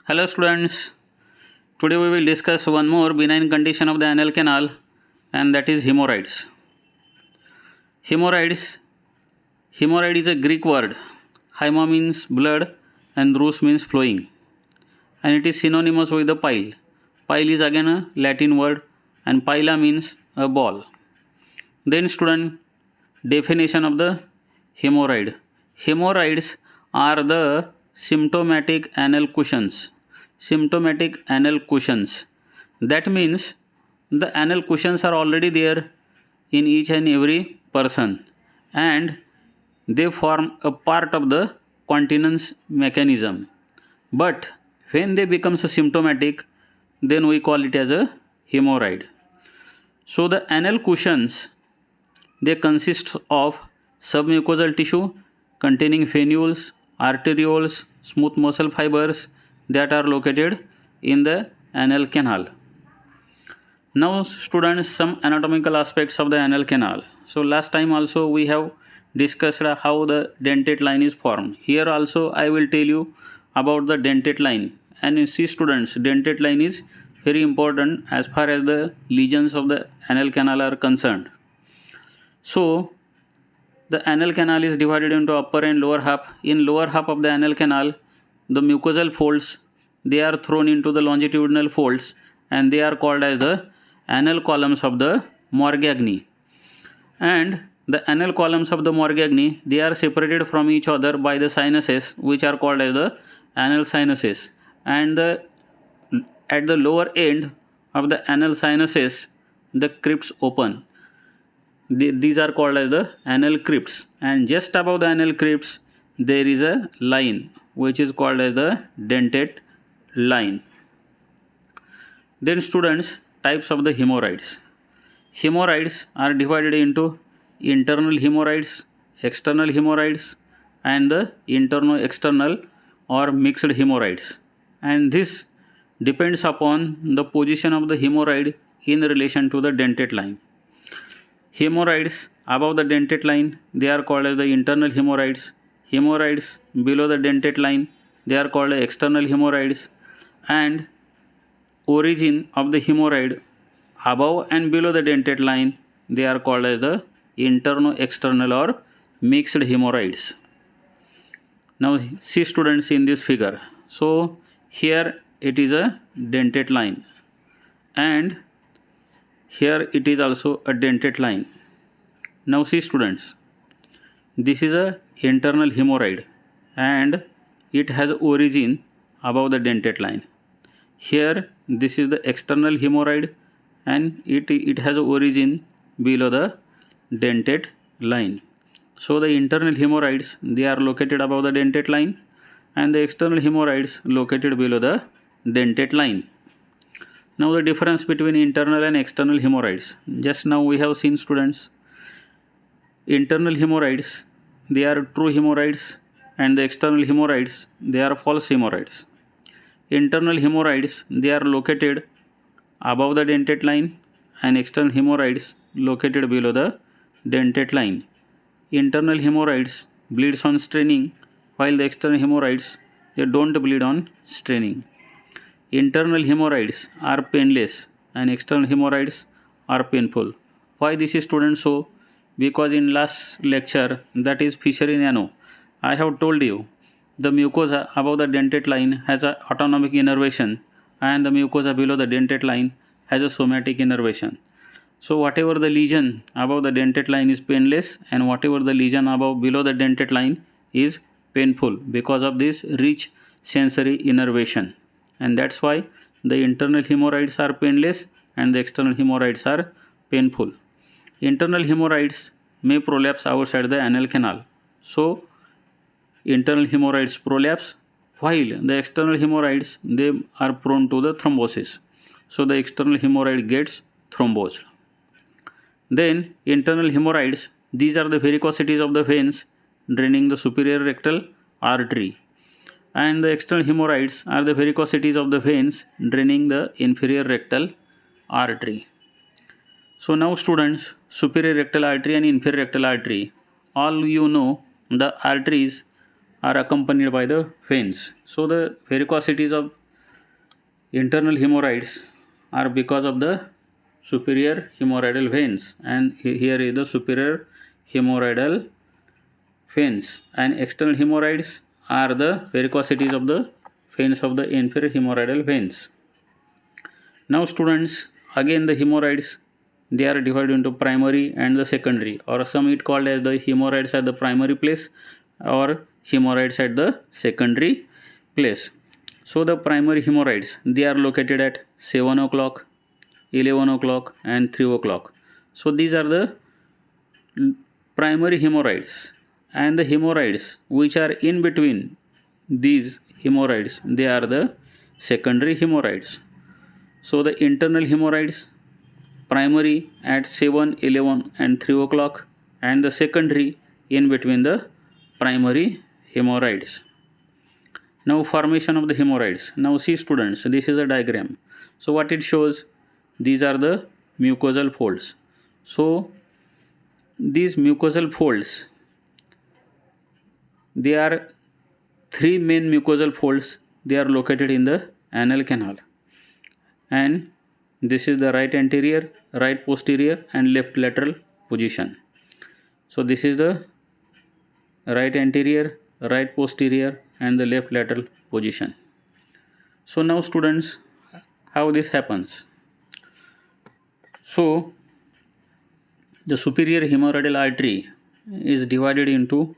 Hello students, today we will discuss one more benign condition of the anal canal, and that is hemorrhoids. Hemorrhoids, hemorrhoid is a Greek word. Hyma means blood and rous means flowing, and it is synonymous with the pile. Pile is again a Latin word and pila means a ball. Then student, definition of the hemorrhoid. Hemorrhoids are the symptomatic anal cushions. Symptomatic anal cushions. That means the anal cushions are already there in each and every person, and they form a part of the continence mechanism. But when they become symptomatic, then we call it as a hemorrhoid. So the anal cushions, they consist of submucosal tissue containing venules, arterioles, smooth muscle fibers that are located in the anal canal. Now students, some anatomical aspects of the anal canal. So last time also we have discussed how the dentate line is formed. Here also I will tell you about the dentate line. And you see students, dentate line is very important as far as the lesions of the anal canal are concerned. So the anal canal is divided into upper and lower half. In lower half of the anal canal, the mucosal folds, they are thrown into the longitudinal folds, and they are called as the anal columns of the Morgagni. And the anal columns of the Morgagni, they are separated from each other by the sinuses, which are called as the anal sinuses. And at the lower end of the anal sinuses, the crypts open. These are called as the anal crypts, and just above the anal crypts there is a line which is called as the dentate line. Then students, types of the hemorrhoids. Hemorrhoids are divided into internal hemorrhoids, external hemorrhoids, and the interno-external or mixed hemorrhoids, and this depends upon the position of the hemorrhoid in relation to the dentate line. Hemorrhoids above the dentate line, they are called as the internal hemorrhoids. Hemorrhoids below the dentate line, they are called external hemorrhoids. And origin of the hemorrhoid above and below the dentate line, they are called as the interno-external or mixed hemorrhoids. Now see students in this figure. So here it is a dentate line, and here it is also a dentate line. Now see students, this is a internal hemorrhoid and it has origin above the dentate line. Here this is the external hemorrhoid and it has origin below the dentate line. So the internal hemorrhoids, they are located above the dentate line, and the external hemorrhoids located below the dentate line. Now the difference between internal and external hemorrhoids. Just now we have seen students, internal hemorrhoids, they are true hemorrhoids, and the external hemorrhoids, they are false hemorrhoids. Internal hemorrhoids, they are located above the dentate line, and external hemorrhoids located below the dentate line. Internal hemorrhoids bleeds on straining, while the external hemorrhoids, they don't bleed on straining. Internal hemorrhoids are painless and external hemorrhoids are painful. Why this is students so? Because in last lecture, that is fishery nano, I have told you the mucosa above the dentate line has a autonomic innervation, and the mucosa below the dentate line has a somatic innervation. So whatever the lesion above the dentate line is painless, and whatever the lesion above below the dentate line is painful because of this rich sensory innervation. And that's why the internal hemorrhoids are painless and the external hemorrhoids are painful. Internal hemorrhoids may prolapse outside the anal canal. So internal hemorrhoids prolapse, while the external hemorrhoids, they are prone to the thrombosis. So the external hemorrhoid gets thrombosed. Then internal hemorrhoids, these are the varicosities of the veins draining the superior rectal artery, and the external hemorrhoids are the varicosities of the veins draining the inferior rectal artery. So now students, superior rectal artery and inferior rectal artery, all you know, the arteries are accompanied by the veins. So the varicosities of internal hemorrhoids are because of the superior hemorrhoidal veins, and here is the superior hemorrhoidal veins, and external hemorrhoids are the varicosities of the veins of the inferior hemorrhoidal veins. Now students, again the hemorrhoids, they are divided into primary and the secondary, or some it called as the hemorrhoids at the primary place or hemorrhoids at the secondary place. So the primary hemorrhoids, they are located at 7 o'clock, 11 o'clock and 3 o'clock. So these are the primary hemorrhoids, and the hemorrhoids which are in between these hemorrhoids, they are the secondary hemorrhoids. So the internal hemorrhoids, primary at 7, 11 and 3 o'clock, and the secondary in between the primary hemorrhoids. Now formation of the hemorrhoids. Now see students, this is a diagram. So what it shows, these are the mucosal folds. So these mucosal folds, they are three main mucosal folds, they are located in the anal canal, and this is the right anterior, right posterior and left lateral position. So this is the right anterior, right posterior and the left lateral position. So now students, how this happens? So the superior hemorrhoidal artery is divided into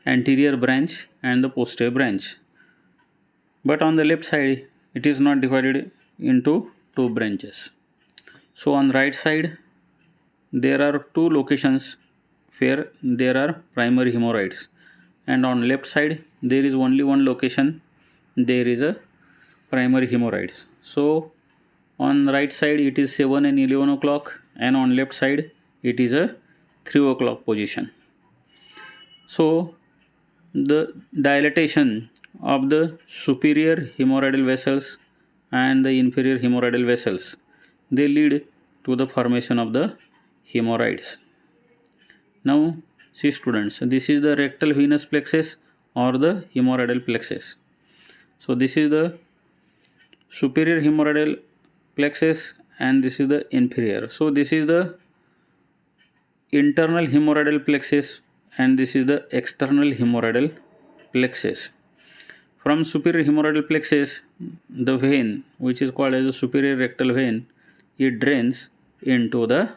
anterior branch and the posterior branch, but on the left side it is not divided into two branches. So on right side there are two locations where there are primary hemorrhoids, and on left side there is only one location, there is a primary hemorrhoids. So on right side it is 7 and 11 o'clock, and on left side it is a 3 o'clock position. So the dilatation of the superior hemorrhoidal vessels and the inferior hemorrhoidal vessels, they lead to the formation of the hemorrhoids. Now see students, this is the rectal venous plexus or the hemorrhoidal plexus. So this is the superior hemorrhoidal plexus and this is the inferior. So this is the internal hemorrhoidal plexus and this is the external hemorrhoidal plexus. From superior hemorrhoidal plexus, the vein which is called as the superior rectal vein, it drains into the,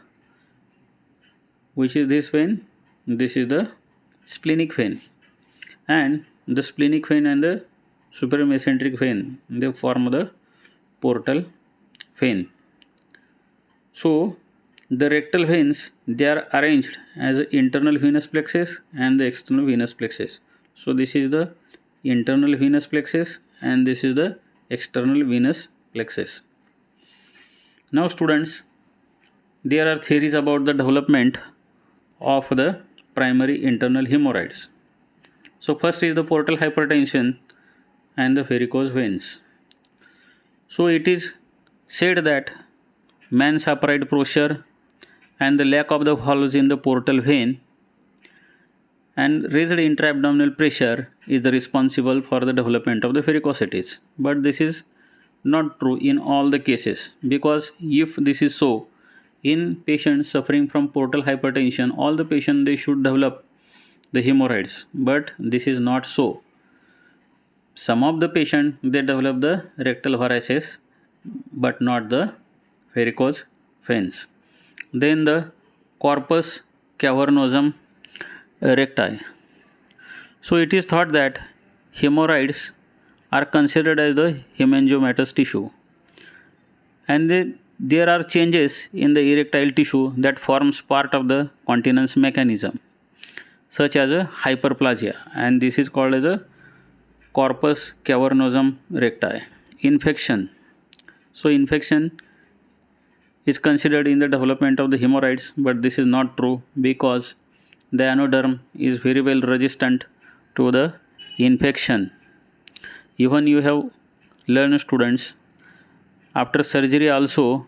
which is this vein? This is the splenic vein, and the splenic vein and the superior mesenteric vein, they form the portal vein. So the rectal veins, they are arranged as internal venous plexus and the external venous plexus. So this is the internal venous plexus and this is the external venous plexus. Now students, there are theories about the development of the primary internal hemorrhoids. So first is the portal hypertension and the varicose veins. So it is said that man's upright posture and the lack of the valves in the portal vein and raised intra-abdominal pressure is the responsible for the development of the varicosities. But this is not true in all the cases, because if this is so, in patients suffering from portal hypertension, all the patients, they should develop the hemorrhoids, but this is not so. Some of the patients, they develop the rectal varices but not the varicose veins. Then the corpus cavernosum recti. So it is thought that hemorrhoids are considered as the hemangiomatous tissue, and there are changes in the erectile tissue that forms part of the continence mechanism, such as a hyperplasia, and this is called as a corpus cavernosum recti. Infection. So infection is considered in the development of the hemorrhoids, but this is not true, because the anoderm is very well resistant to the infection. Even you have learned, students, after surgery also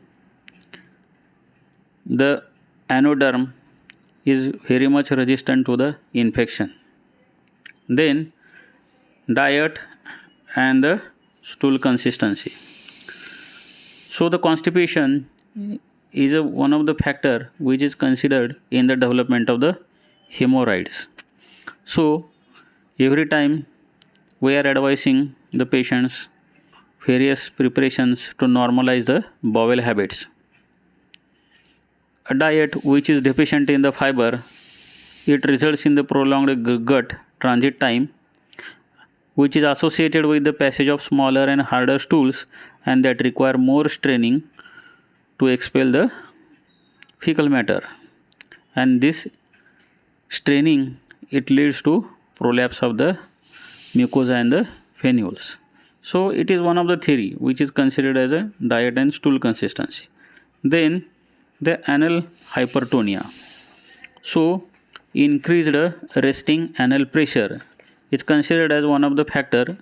the anoderm is very much resistant to the infection. Then diet and the stool consistency. So the constipation is one of the factor which is considered in the development of the hemorrhoids. So every time we are advising the patients various preparations to normalize the bowel habits. A diet which is deficient in the fiber, it results in the prolonged gut transit time, which is associated with the passage of smaller and harder stools, and that require more straining to expel the fecal matter. And this straining, it leads to prolapse of the mucosa and the venules. So it is one of the theory which is considered as a diet and stool consistency. Then the anal hypertonia. So increased resting anal pressure is considered as one of the factor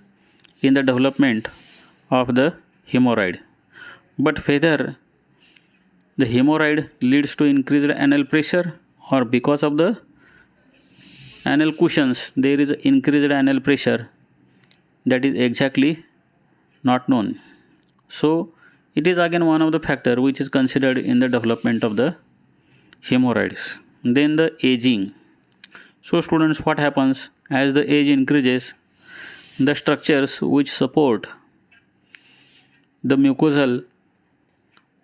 in the development of the hemorrhoid. But whether the hemorrhoid leads to increased anal pressure or because of the anal cushions there is increased anal pressure, that is exactly not known. So it is again one of the factor which is considered in the development of the hemorrhoids. Then the aging. So students, what happens as the age increases, the structures which support the mucosal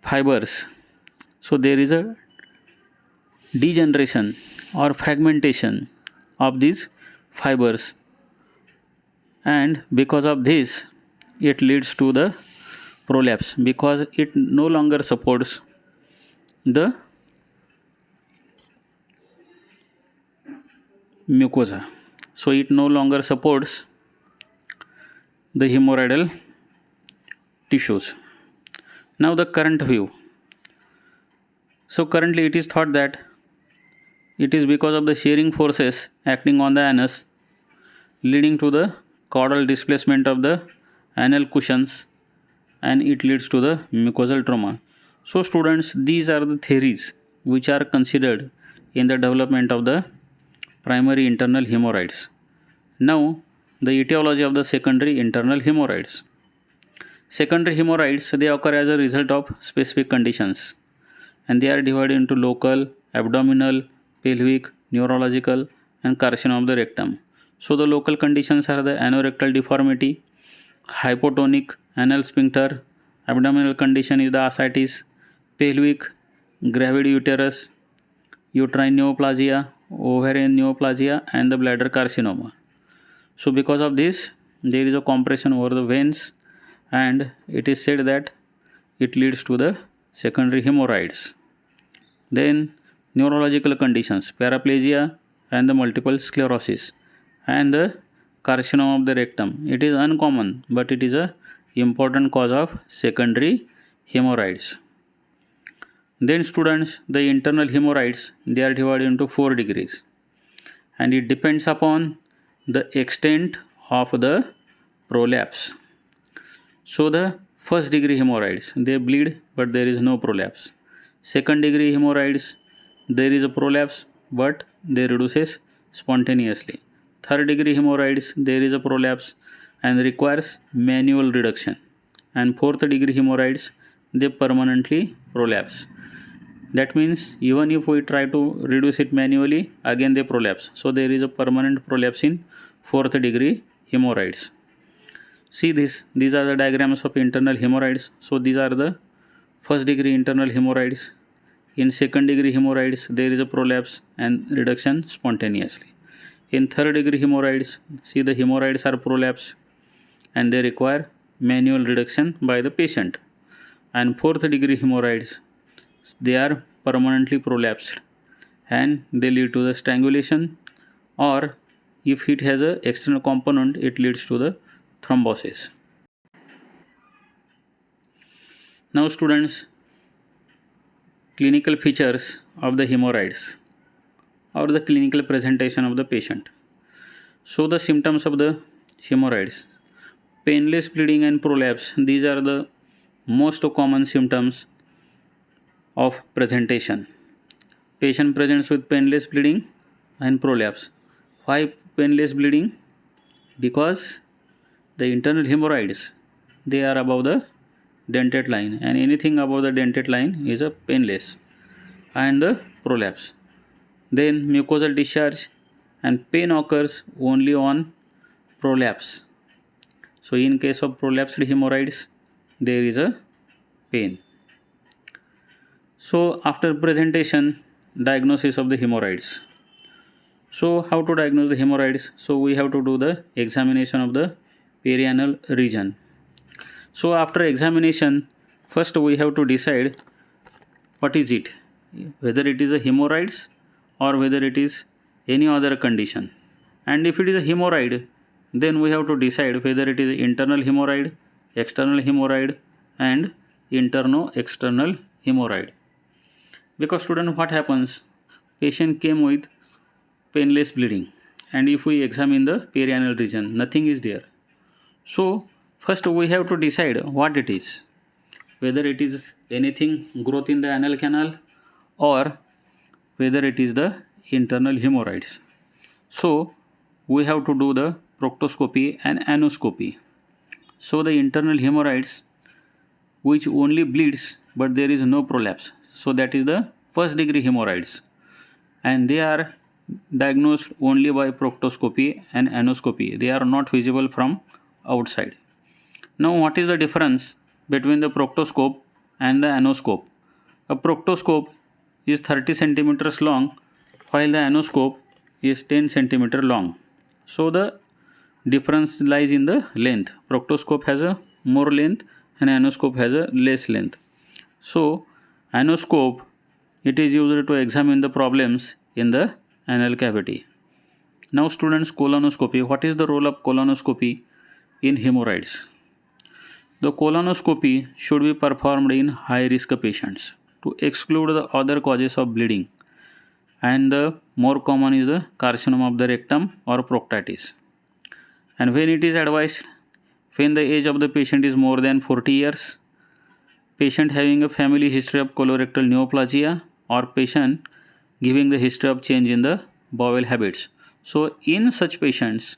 fibers, so there is a degeneration or fragmentation of these fibers, and because of this it leads to the prolapse because it no longer supports the mucosa. So it no longer supports the hemorrhoidal tissues. Now the current view. So currently it is thought that it is because of the shearing forces acting on the anus leading to the caudal displacement of the anal cushions, and it leads to the mucosal trauma. So students, these are the theories which are considered in the development of the primary internal hemorrhoids. Now the etiology of the secondary internal hemorrhoids. Secondary hemorrhoids, they occur as a result of specific conditions, and they are divided into local, abdominal, pelvic, neurological, and carcinoma of the rectum. So the local conditions are the anorectal deformity, hypotonic anal sphincter, abdominal condition is the ascites, pelvic, gravid uterus, uterine neoplasia, ovarian neoplasia, and the bladder carcinoma. So because of this there is a compression over the veins, and it is said that it leads to the secondary hemorrhoids. Then neurological conditions, paraplegia and the multiple sclerosis, and the carcinoma of the rectum. It is uncommon, but it is a important cause of secondary hemorrhoids. Then students, the internal hemorrhoids, they are divided into 4 degrees, and it depends upon the extent of the prolapse. So the first degree hemorrhoids, they bleed but there is no prolapse. Second degree hemorrhoids, there is a prolapse but they reduces spontaneously. Third degree hemorrhoids, there is a prolapse and requires manual reduction. And fourth degree hemorrhoids, they permanently prolapse. That means even if we try to reduce it manually, again they prolapse. So there is a permanent prolapse in fourth degree hemorrhoids. See this, these are the diagrams of internal hemorrhoids. So these are the first degree internal hemorrhoids. In second degree hemorrhoids, there is a prolapse and reduction spontaneously. In third degree hemorrhoids, see the hemorrhoids are prolapsed and they require manual reduction by the patient. And fourth degree hemorrhoids, they are permanently prolapsed and they lead to the strangulation, or if it has a external component, it leads to the thrombosis. Now students, clinical features of the hemorrhoids or the clinical presentation of the patient. So the symptoms of the hemorrhoids: painless bleeding and prolapse, these are the most common symptoms of presentation. Patient presents with painless bleeding and prolapse. Why painless bleeding? Because the internal hemorrhoids, they are above the dentate line, and anything above the dentate line is a painless, and the prolapse. Then mucosal discharge, and pain occurs only on prolapse. So in case of prolapsed hemorrhoids, there is a pain. So after presentation, diagnosis of the hemorrhoids. So how to diagnose the hemorrhoids? So we have to do the examination of the perianal region. So after examination, first we have to decide what is it, whether it is a hemorrhoids or whether it is any other condition. And if it is a hemorrhoid, then we have to decide whether it is internal hemorrhoid, external hemorrhoid, and interno-external hemorrhoid. Because student, what happens? Patient came with painless bleeding, and if we examine the perianal region, nothing is there. So first we have to decide what it is, whether it is anything growth in the anal canal or whether it is the internal hemorrhoids. So we have to do the proctoscopy and anoscopy. So the internal hemorrhoids which only bleeds but there is no prolapse, so that is the first degree hemorrhoids, and they are diagnosed only by proctoscopy and anoscopy. They are not visible from outside. Now what is the difference between the proctoscope and the anoscope? A proctoscope is 30 centimeters long while the anoscope is 10 centimeter long. So the difference lies in the length. Proctoscope has a more length and anoscope has a less length. So anoscope, it is used to examine the problems in the anal cavity. Now students, colonoscopy. What is the role of colonoscopy in hemorrhoids? The colonoscopy should be performed in high risk patients to exclude the other causes of bleeding, and the more common is the carcinoma of the rectum or proctitis. And when it is advised, when the age of the patient is more than 40 years, patient having a family history of colorectal neoplasia, or patient giving the history of change in the bowel habits. So in such patients,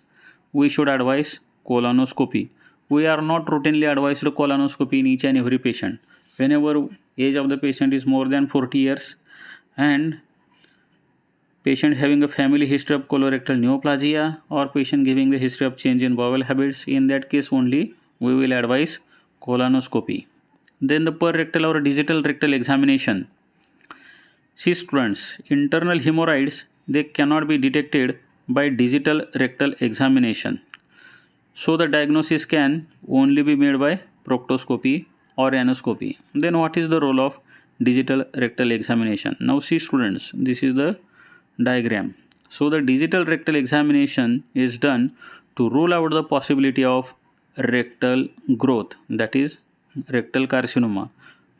we should advise colonoscopy. We are not routinely advised colonoscopy in each and every patient. Whenever age of the patient is more than 40 years and patient having a family history of colorectal neoplasia or patient giving the history of change in bowel habits, in that case only we will advise colonoscopy. Then the per rectal or digital rectal examination. See students, internal hemorrhoids, they cannot be detected by digital rectal examination. So the diagnosis can only be made by proctoscopy or anoscopy. Then what is the role of digital rectal examination? Now see students, this is the diagram. So the digital rectal examination is done to rule out the possibility of rectal growth, that is rectal carcinoma,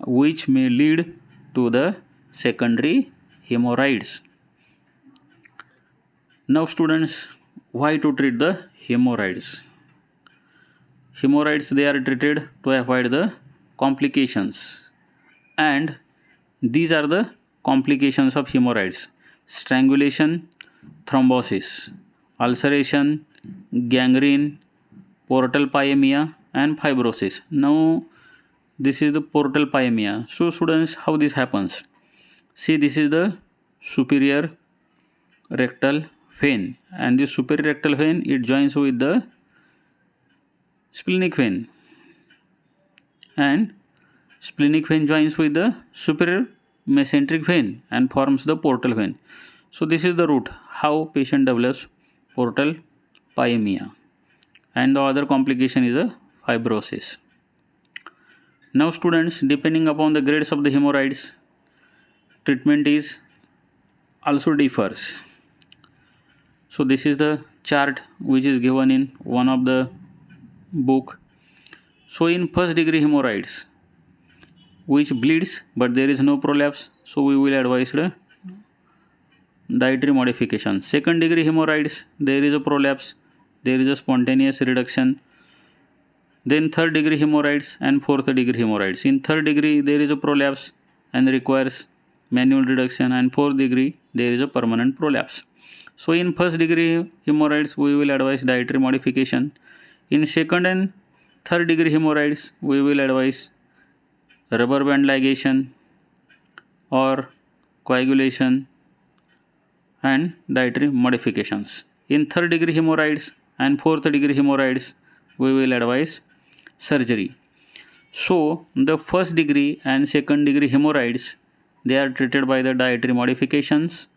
which may lead to the secondary hemorrhoids. Now students, why to treat the hemorrhoids? Hemorrhoids, they are treated to avoid the complications, and these are the complications of hemorrhoids: strangulation, thrombosis, ulceration, gangrene, portal pyemia, and fibrosis. Now this is the portal pyemia. So students, how this happens? See, this is the superior rectal vein, and this superior rectal vein, it joins with the splenic vein, and splenic vein joins with the superior mesenteric vein and forms the portal vein. So this is the route how patient develops portal pyemia, and the other complication is a fibrosis. Now students, depending upon the grades of the hemorrhoids, treatment is also differs. So this is the chart which is given in one of the book. So in first degree hemorrhoids which bleeds but there is no prolapse, so we will advise the dietary modification. Second degree hemorrhoids, there is a prolapse, there is a spontaneous reduction. Then third degree hemorrhoids and fourth degree hemorrhoids. In third degree there is a prolapse and requires manual reduction, and fourth degree there is a permanent prolapse. So in first degree hemorrhoids we will advise dietary modification. In second and third degree hemorrhoids we will advise rubber band ligation or coagulation and dietary modifications. In third degree hemorrhoids and fourth degree hemorrhoids, we will advise surgery. So the first degree and second degree hemorrhoids, they are treated by the dietary modifications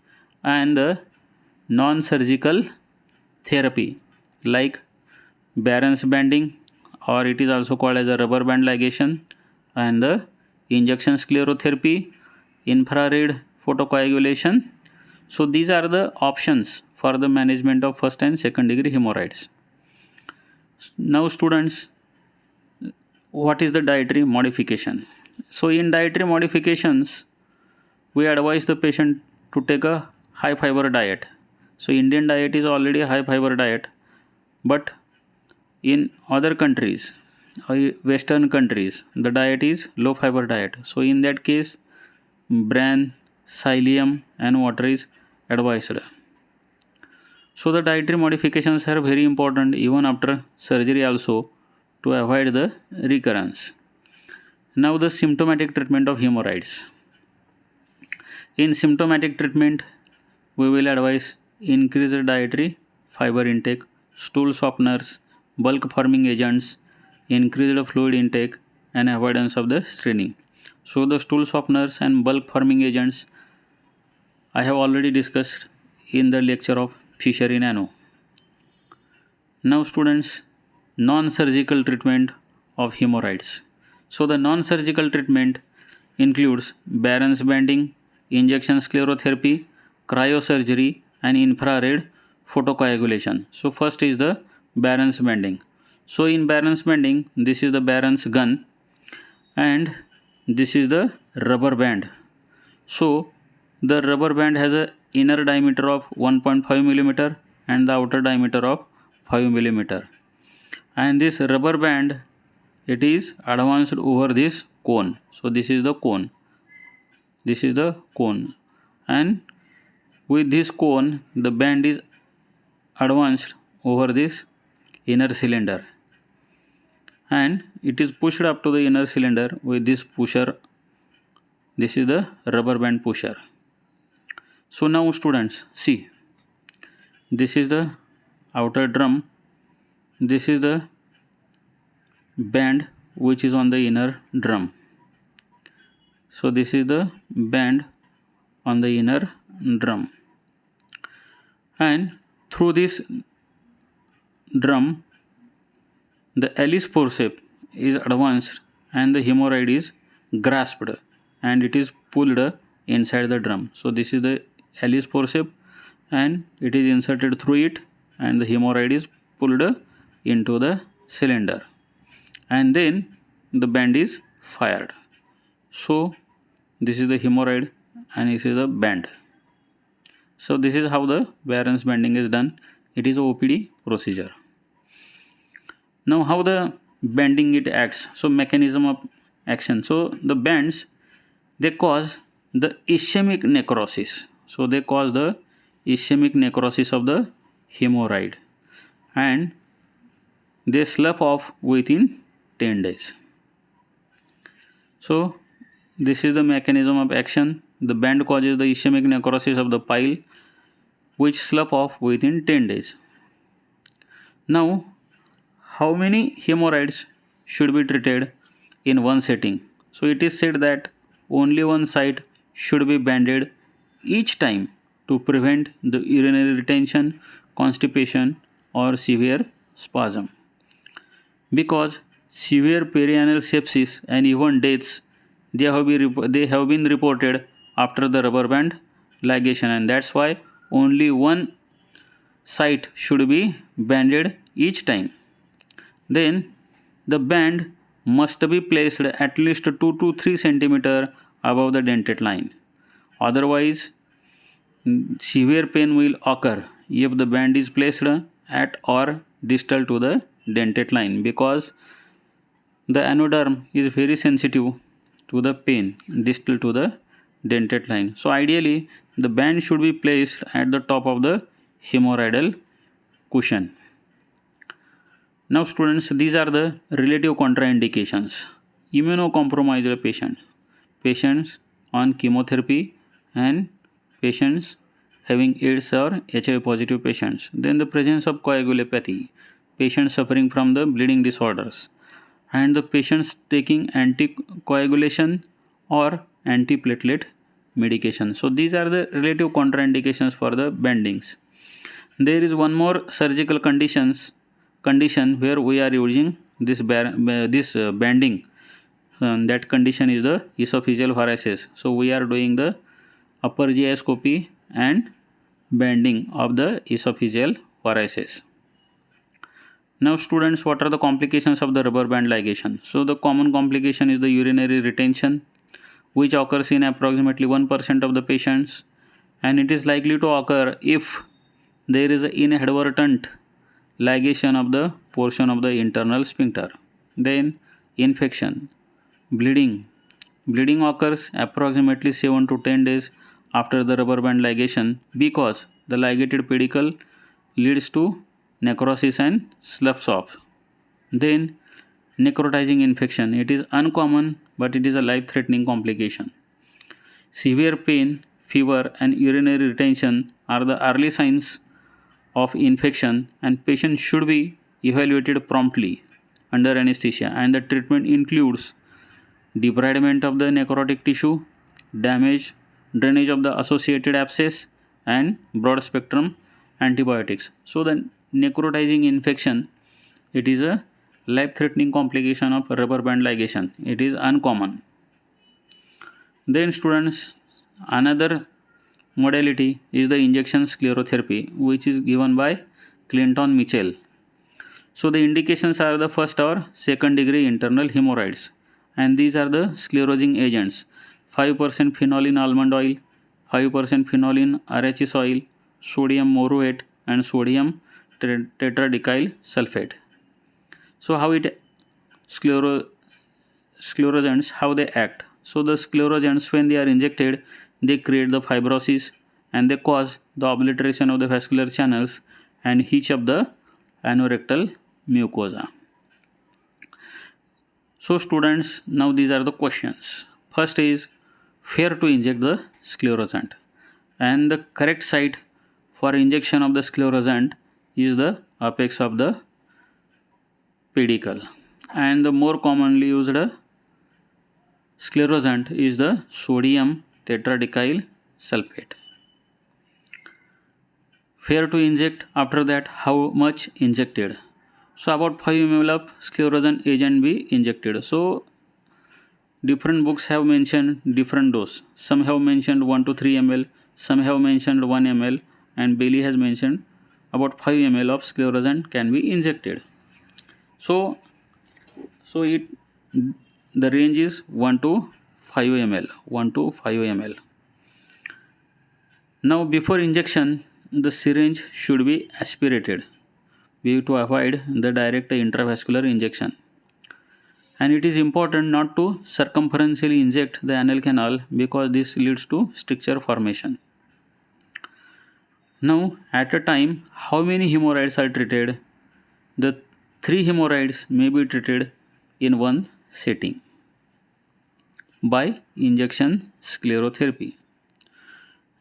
and the non-surgical therapy like Barron's banding, or it is also called as a rubber band ligation, and the injection sclerotherapy, infrared photocoagulation. So these are the options for the management of first and second degree hemorrhoids. Now students, what is the dietary modification? So in dietary modifications, we advise the patient to take a high fiber diet. So Indian diet is already a high fiber diet, but in other countries, Western countries, the diet is low fiber diet. So in that case, bran, psyllium and water is advised. So the dietary modifications are very important even after surgery also, to avoid the recurrence. Now the symptomatic treatment of hemorrhoids. In symptomatic treatment, we will advise increased dietary fiber intake, stool softeners, bulk forming agents, increased fluid intake and avoidance of the straining. So the stool softeners and bulk forming agents I have already discussed in the lecture of Fishery Nano. Now students, non-surgical treatment of hemorrhoids. So the non-surgical treatment includes Barron's banding, injection sclerotherapy, cryosurgery and infrared photocoagulation. So first is the Barron's banding. So in Barron's banding, this is the Barron's gun and this is the rubber band. So the rubber band has a inner diameter of 1.5 millimeter and the outer diameter of 5 millimeter. And this rubber band, it is advanced over this cone. So this is the cone. This is the cone. And with this cone, the band is advanced over this inner cylinder. And it is pushed up to the inner cylinder with this pusher. This is the rubber band pusher. So now students, see. This is the outer drum. This is the band which is on the inner drum. So this is the band on the inner drum. And through this drum, the Ellis forceps is advanced and the hemorrhoid is grasped and it is pulled inside the drum. So this is the Ellis forceps and it is inserted through it and the hemorrhoid is pulled into the cylinder and then the band is fired. So this is the hemorrhoid and this is the band. So this is how the Barron's banding is done. It is a OPD procedure. Now how the banding it acts. So mechanism of action. So the bands, they cause the ischemic necrosis. So they cause the ischemic necrosis of the hemorrhoid and they slough off within 10 days. So this is the mechanism of action. The band causes the ischemic necrosis of the pile which slough off within 10 days. Now how many hemorrhoids should be treated in one setting? So it is said that only one site should be banded each time to prevent the urinary retention, constipation or severe spasm. Because severe perianal sepsis and even deaths, they have been reported after the rubber band ligation, and that's why only one site should be banded each time. Then the band must be placed at least 2 to 3 cm above the dentate line. Otherwise, severe pain will occur if the band is placed at or distal to the dentate line, because the anoderm is very sensitive to the pain distal to the dentate line. So ideally the band should be placed at the top of the hemorrhoidal cushion. Now students, these are the relative contraindications immunocompromised patients on chemotherapy, and patients having AIDS or HIV positive patients. Then the presence of coagulopathy, patients suffering from the bleeding disorders, and the patients taking anticoagulation or antiplatelet medication. So these are the relative contraindications for the bendings. There is one more surgical condition where we are using this bending. That condition is the esophageal varices. So we are doing the upper GI and bending of the esophageal varices. Now students, what are the complications of the rubber band ligation? So the common complication is the urinary retention, which occurs in approximately 1% of the patients, and it is likely to occur if there is an inadvertent ligation of the portion of the internal sphincter. Then infection, bleeding. Bleeding occurs approximately 7 to 10 days after the rubber band ligation because the ligated pedicle leads to necrosis and sloughs off. Then necrotizing infection. It is uncommon, but it is a life-threatening complication. Severe pain, fever, and urinary retention are the early signs of infection, and patients should be evaluated promptly under anesthesia, and the treatment includes debridement of the necrotic tissue, drainage of the associated abscess, and broad spectrum antibiotics. So the necrotizing infection, it is a life threatening complication of rubber band ligation. It is uncommon. Then students, another modality is the injection sclerotherapy, which is given by Clinton Mitchell. So the indications are the first or second degree internal hemorrhoids, and these are the sclerosing agents: 5% phenol in almond oil, 5% phenol in arachis oil, sodium moreuate, and sodium tetradecyl sulfate. So how it sclerosants, how they act? So the sclerosants, when they are injected, they create the fibrosis and they cause the obliteration of the vascular channels and hitch up the anorectal mucosa. So students, now these are the questions. First is where to inject the sclerosant, and the correct site for injection of the sclerosant is the apex of the pedicle, and the more commonly used sclerosant is the sodium tetradecyl sulfate. Where to inject, after that how much injected? So about 5 ml of sclerosant agent be injected. So different books have mentioned different dose. Some have mentioned 1 to 3 ml, some have mentioned 1 ml, and Bailey has mentioned about 5 ml of sclerosant can be injected. So the range is 1 to 5 ml, 1 to 5 ml. Now before injection, the syringe should be aspirated to avoid the direct intravascular injection. And it is important not to circumferentially inject the anal canal because this leads to stricture formation. Now at a time, how many hemorrhoids are treated? The 3 hemorrhoids may be treated in one setting by injection sclerotherapy.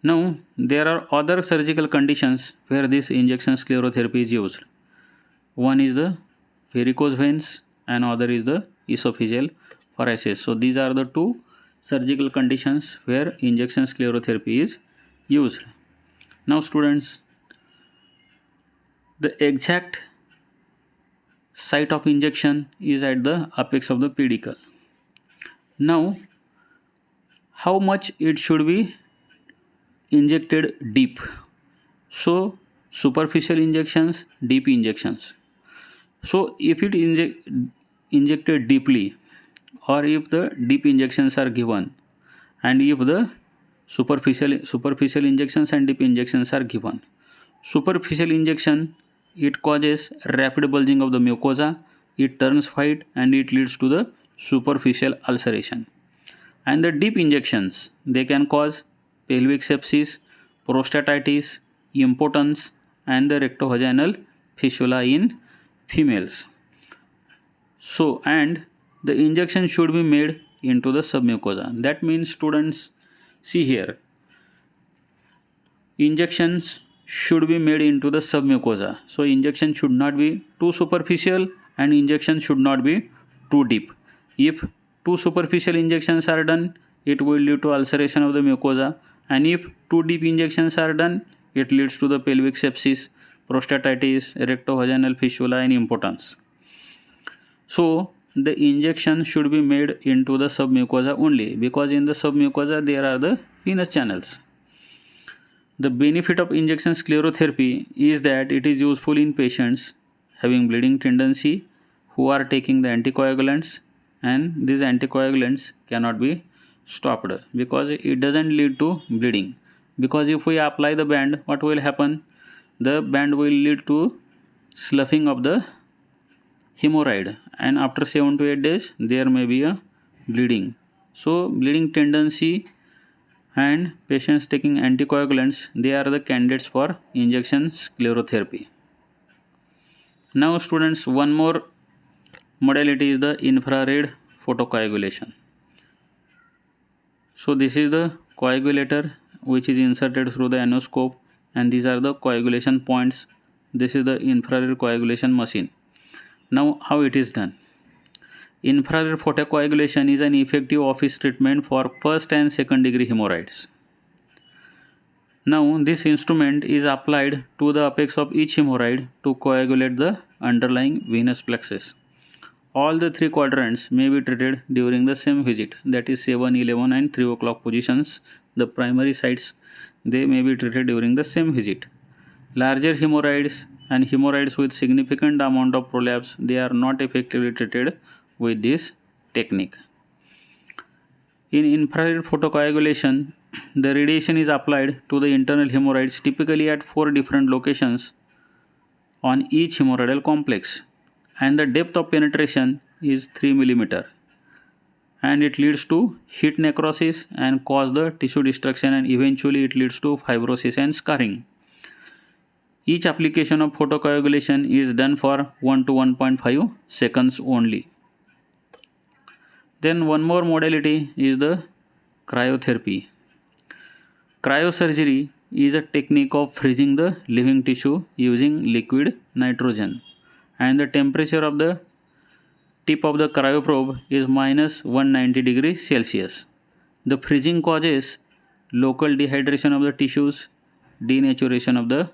Now there are other surgical conditions where this injection sclerotherapy is used. One is the varicose veins and other is the esophageal varices. So these are the two surgical conditions where injection sclerotherapy is used. Now students, the exact site of injection is at the apex of the pedicle. Now how much it should be injected deep? So superficial injections, deep injections. So if it injected deeply, or if the deep injections are given, and if the superficial injections and deep injections are given, superficial injection, it causes rapid bulging of the mucosa, it turns white, and it leads to the superficial ulceration. And the deep injections, they can cause pelvic sepsis, prostatitis, impotence, and the rectovaginal fistula in females. So, and the injection should be made into the submucosa. That means, students, see here, injections should be made into the submucosa. So injection should not be too superficial and injection should not be too deep. If too superficial injections are done, it will lead to ulceration of the mucosa, and if too deep injections are done, it leads to the pelvic sepsis, prostatitis, rectovaginal fistula, and impotence. So the injection should be made into the submucosa only, because in the submucosa there are the venous channels. The benefit of injection sclerotherapy is that it is useful in patients having bleeding tendency who are taking the anticoagulants, and these anticoagulants cannot be stopped because it doesn't lead to bleeding. Because if we apply the band, what will happen? The band will lead to sloughing of the hemorrhoid, and after 7 to 8 days there may be a bleeding. So bleeding tendency and patients taking anticoagulants, they are the candidates for injection sclerotherapy. Now students, one more modality is the infrared photocoagulation. So this is the coagulator which is inserted through the anoscope, and these are the coagulation points. This is the infrared coagulation machine. Now how it is done? Infrared photocoagulation is an effective office treatment for first and second degree hemorrhoids. Now this instrument is applied to the apex of each hemorrhoid to coagulate the underlying venous plexus. All the three quadrants may be treated during the same visit, that is 7, 11 and 3 o'clock positions. The primary sites, they may be treated during the same visit. Larger hemorrhoids and hemorrhoids with significant amount of prolapse, they are not effectively treated with this technique. In infrared photocoagulation, the radiation is applied to the internal hemorrhoids, typically at 4 different locations on each hemorrhoidal complex, and the depth of penetration is 3 mm, and it leads to heat necrosis and cause the tissue destruction, and eventually it leads to fibrosis and scarring. Each application of photocoagulation is done for 1 to 1.5 seconds only. Then one more modality is the cryotherapy. Cryosurgery is a technique of freezing the living tissue using liquid nitrogen, and the temperature of the tip of the cryoprobe is minus 190 degrees Celsius. The freezing causes local dehydration of the tissues, denaturation of the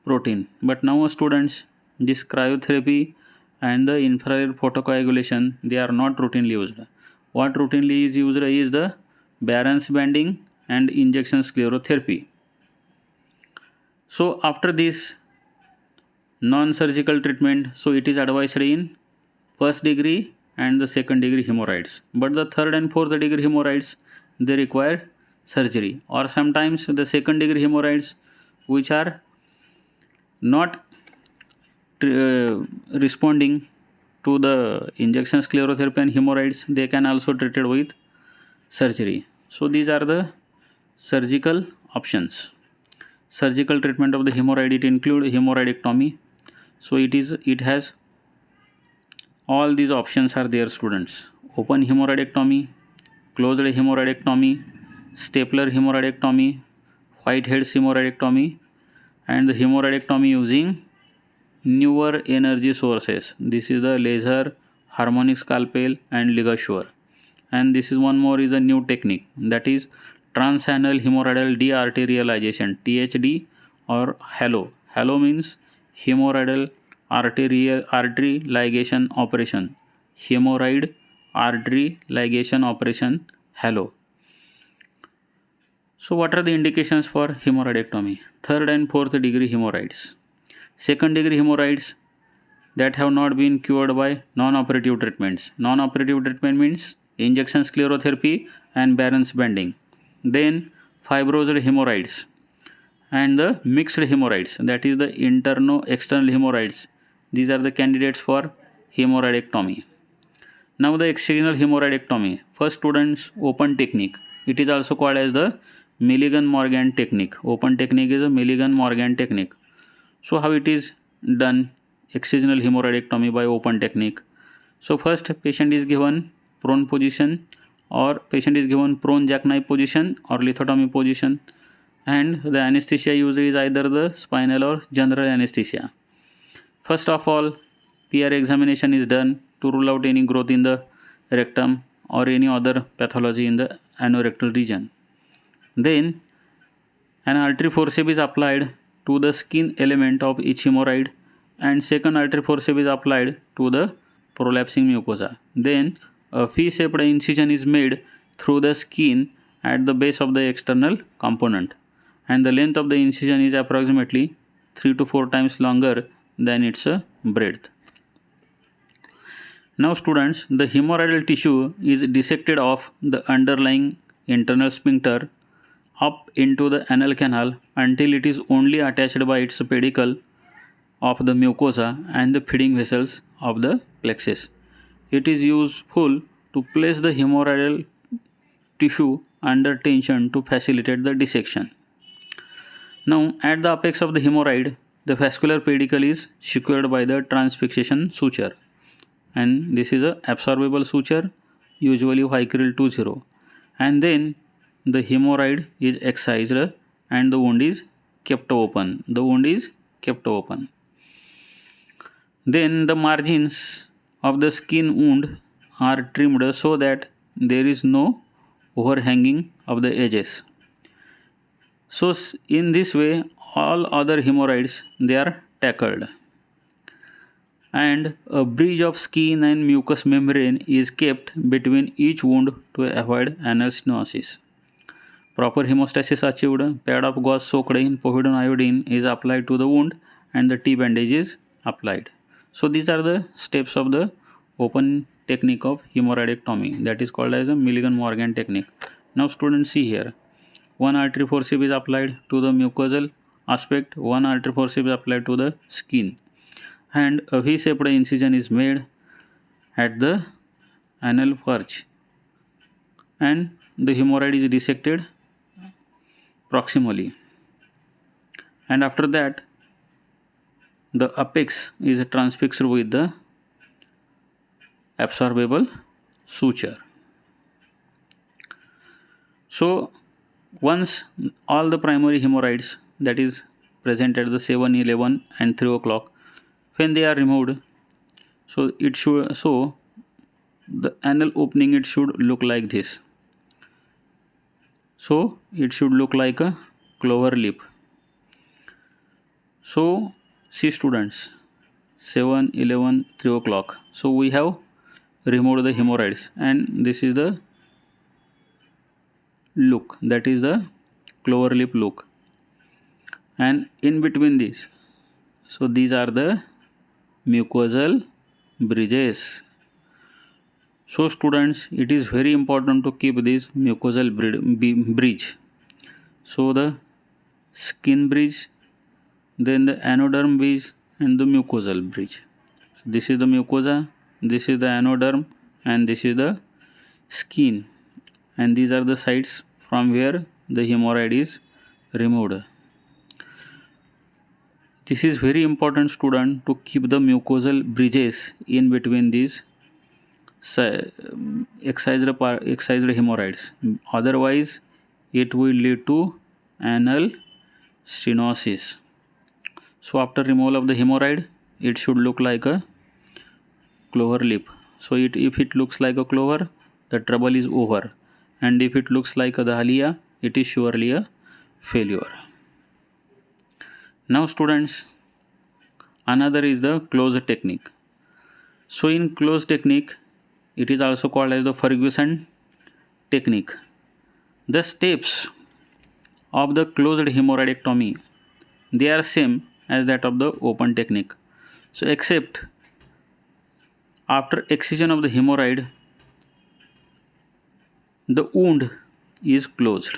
protein. But now students, this cryotherapy and the infrared photocoagulation, they are not routinely used. What routinely is used is the Barron's banding and injection sclerotherapy. So after this non-surgical treatment, so it is advised in first degree and the second degree hemorrhoids, but the third and fourth degree hemorrhoids, they require surgery, or sometimes the second degree hemorrhoids which are not responding to the injection sclerotherapy and hemorrhoids, they can also treated with surgery. So these are the surgical options. Surgical treatment of the hemorrhoid, it include hemorrhoidectomy. So it has all these options are there students: open hemorrhoidectomy, closed hemorrhoidectomy, stapler hemorrhoidectomy, Whitehead's hemorrhoidectomy, and the hemorrhoidectomy using newer energy sources. This is the laser, harmonic scalpel and ligature. And this is one more is a new technique, that is transanal hemorrhoidal dearterialization, THD, or HALO. HALO means hemorrhoidal artery ligation operation. Hemorrhoid artery ligation operation, HALO. So what are the indications for hemorrhoidectomy? Third and fourth degree hemorrhoids. Second degree hemorrhoids that have not been cured by non-operative treatments. Non-operative treatment means injection sclerotherapy and Barron's banding. Then fibrosed hemorrhoids and the mixed hemorrhoids, that is the interno-external hemorrhoids. These are the candidates for hemorrhoidectomy. Now the excisional hemorrhoidectomy. First students, open technique. It is also called as the Milligan-Morgan technique. Open technique is a Milligan-Morgan technique. So how it is done? Excisional hemorrhoidectomy by open technique. So first patient is given prone position, or patient is given prone jackknife position or lithotomy position, and the anesthesia used is either the spinal or general anesthesia. First of all, PR examination is done to rule out any growth in the rectum or any other pathology in the anorectal region. Then an artery forceps is applied to the skin element of each hemorrhoid, and second artery forceps is applied to the prolapsing mucosa. Then a V-shaped incision is made through the skin at the base of the external component, and the length of the incision is approximately 3 to 4 times longer than its breadth. Now students, the hemorrhoidal tissue is dissected off the underlying internal sphincter up into the anal canal until it is only attached by its pedicle of the mucosa and the feeding vessels of the plexus. It is useful to place the hemorrhoidal tissue under tension to facilitate the dissection. Now, at the apex of the hemorrhoid, the vascular pedicle is secured by the transfixation suture, and this is a absorbable suture, usually Vicryl 20, and then the hemorrhoid is excised and the wound is kept open. Then the margins of the skin wound are trimmed so that there is no overhanging of the edges. So in this way, all other hemorrhoids, they are tackled, and a bridge of skin and mucous membrane is kept between each wound to avoid anal stenosis. Proper hemostasis achieved, pad of gauze soaked in povidone iodine is applied to the wound, and the T bandage is applied. So these are the steps of the open technique of hemorrhoidectomy, that is called as a Milligan-Morgan technique. Now students, see here, one artery forceps is applied to the mucosal aspect, one artery forceps is applied to the skin, and a V-shaped incision is made at the anal perch, and the hemorrhoid is dissected proximally, and after that the apex is transfixed with the absorbable suture. So once all the primary hemorrhoids, that is present at the 7, 11 and 3 o'clock, when they are removed, so the anal opening, it should look like this. So it should look like a clover leaf. So see students, 7, 11, 3 o'clock. So we have removed the hemorrhoids, and this is the look, that is the clover leaf look. And in between this, so these are the mucosal bridges. So students, it is very important to keep this mucosal bridge. So the skin bridge, then the anoderm bridge, and the mucosal bridge. So this is the mucosa, this is the anoderm, and this is the skin, and these are the sites from where the hemorrhoid is removed. This is very important, student, to keep the mucosal bridges in between these excised hemorrhoids. Otherwise, it will lead to anal stenosis. So after removal of the hemorrhoid, it should look like a clover leaf. So if it looks like a clover, the trouble is over, and if it looks like a dahlia, it is surely a failure. Now students, another is the close technique. So in close technique, it is also called as the Ferguson technique. The steps of the closed hemorrhoidectomy, they are same as that of the open technique. So except after excision of the hemorrhoid, the wound is closed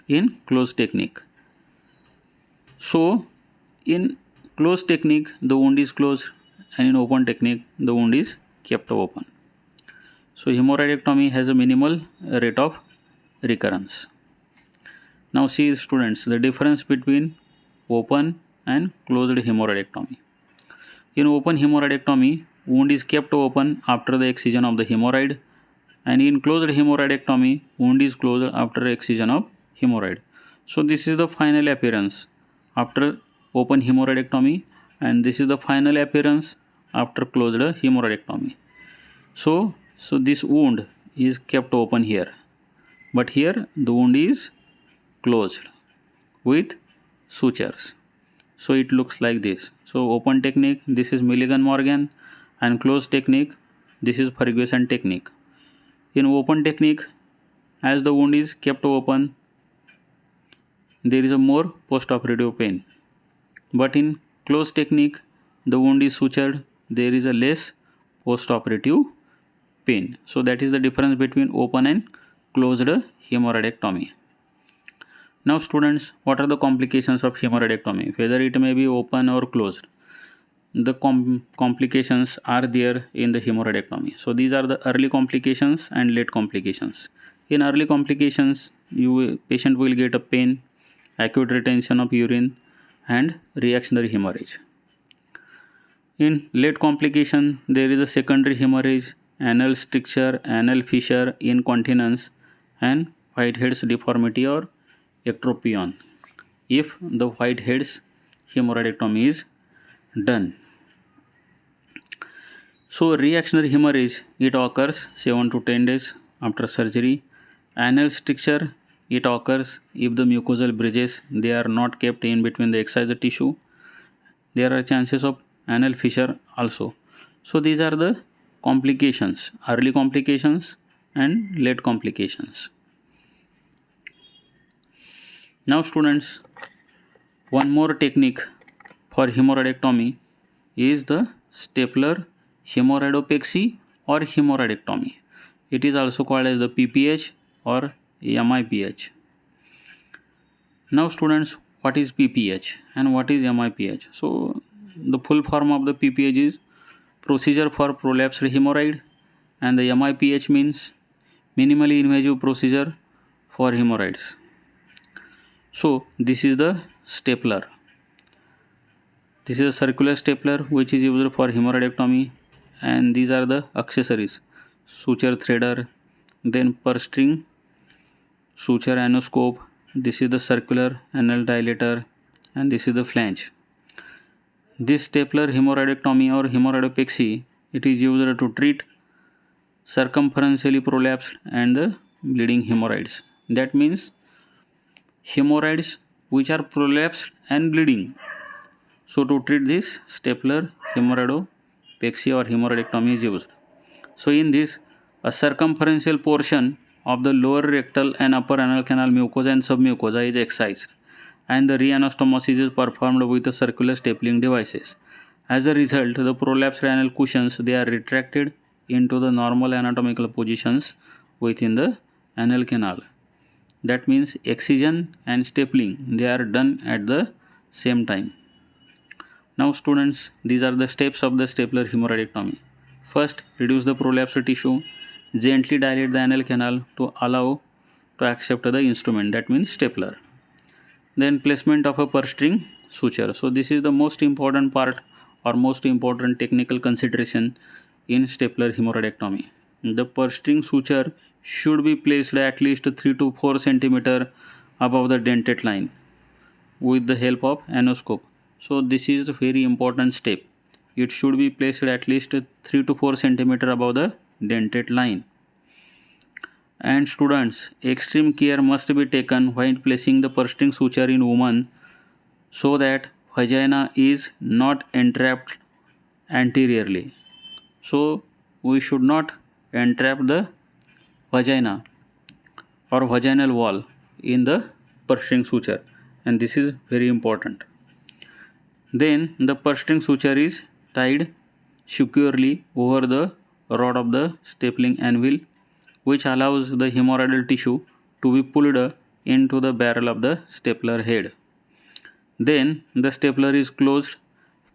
in closed technique. So in closed technique, the wound is closed, and in open technique, the wound is kept open. So hemorrhoidectomy has a minimal rate of recurrence. Now see students, the difference between open and closed hemorrhoidectomy. In open hemorrhoidectomy, wound is kept open after the excision of the hemorrhoid, and in closed hemorrhoidectomy, wound is closed after excision of hemorrhoid. So this is the final appearance after open hemorrhoidectomy, and this is the final appearance after closed hemorrhoidectomy. So this wound is kept open here, but here the wound is closed with sutures. So it looks like this. So open technique, this is Milligan-Morgan, and closed technique, this is Ferguson technique. In open technique, as the wound is kept open, there is a more postoperative pain. But in closed technique, the wound is sutured, there is a less postoperative pain. So that is the difference between open and closed hemorrhoidectomy. Now students, what are the complications of hemorrhoidectomy? Whether it may be open or closed, the complications are there in the hemorrhoidectomy. So these are the early complications and late complications. In early complications, patient will get a pain, acute retention of urine, and reactionary hemorrhage. In late complication, there is a secondary hemorrhage, anal stricture, anal fissure, incontinence, and Whitehead's deformity or ectropion, if the Whitehead's hemorrhoidectomy is done. So reactionary hemorrhage, it occurs 7 to 10 days after surgery. Anal stricture, it occurs if the mucosal bridges, they are not kept in between the excised tissue. There are chances of anal fissure also. So these are the complications, early complications and late complications. Now students, one more technique for hemorrhoidectomy is the stapler hemorrhoidopexy or hemorrhoidectomy. It is also called as the PPH or MIPH. Now students, what is PPH and what is MIPH? So the full form of the PPH is procedure for prolapsed hemorrhoid, and the MIPH means minimally invasive procedure for hemorrhoids. So this is the stapler. This is a circular stapler which is used for hemorrhoidectomy, and these are the accessories: suture threader, then purse string, suture anoscope, this is the circular anal dilator, and this is the flange. This stapler hemorrhoidectomy or hemorrhoidopexy, it is used to treat circumferentially prolapsed and the bleeding hemorrhoids. That means hemorrhoids which are prolapsed and bleeding. So to treat this, stapler hemorrhoidopexy or hemorrhoidectomy is used. So in this, a circumferential portion of the lower rectal and upper anal canal mucosa and submucosa is excised, and the reanastomosis is performed with the circular stapling devices. As a result, the prolapsed anal cushions, they are retracted into the normal anatomical positions within the anal canal. That means excision and stapling, they are done at the same time. Now students, these are the steps of the stapler hemorrhoidectomy. First, reduce the prolapsed tissue, gently dilate the anal canal to allow to accept the instrument, that means stapler. Then placement of a purse string suture. So this is the most important part or most important technical consideration in stapler hemorrhoidectomy. The purse string suture should be placed at least 3 to 4 cm above the dentate line with the help of anoscope. So this is a very important step. It should be placed at least 3 to 4 cm above the dentate line. And students, extreme care must be taken while placing the purse string suture in women so that vagina is not entrapped anteriorly. So we should not entrap the vagina or vaginal wall in the purse string suture, and this is very important. Then the purse string suture is tied securely over the rod of the stapling anvil, which allows the hemorrhoidal tissue to be pulled into the barrel of the stapler head. Then the stapler is closed,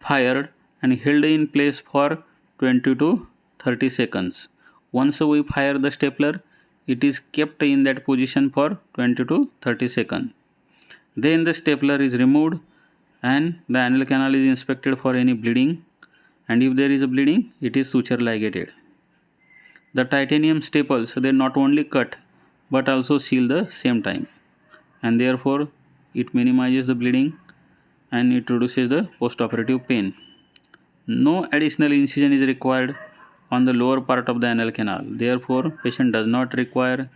fired, and held in place for 20 to 30 seconds. Once we fire the stapler, it is kept in that position for 20 to 30 seconds. Then the stapler is removed and the anal canal is inspected for any bleeding, and if there is a bleeding, it is suture ligated. The titanium staples, they not only cut but also seal the same time, and therefore it minimizes the bleeding and it reduces the postoperative pain. No additional incision is required on the lower part of the anal canal. Therefore, patient does not require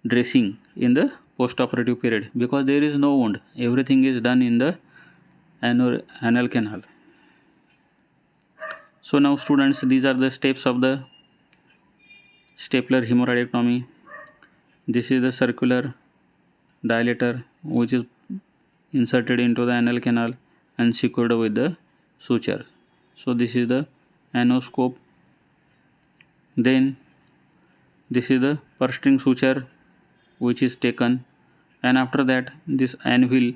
dressing in the postoperative period because there is no wound. Everything is done in the anal canal. So now students, these are the steps of the stapler hemorrhoidectomy. This is the circular dilator which is inserted into the anal canal and secured with the suture. So this is the anoscope. Then this is the purse string suture which is taken, and after that this anvil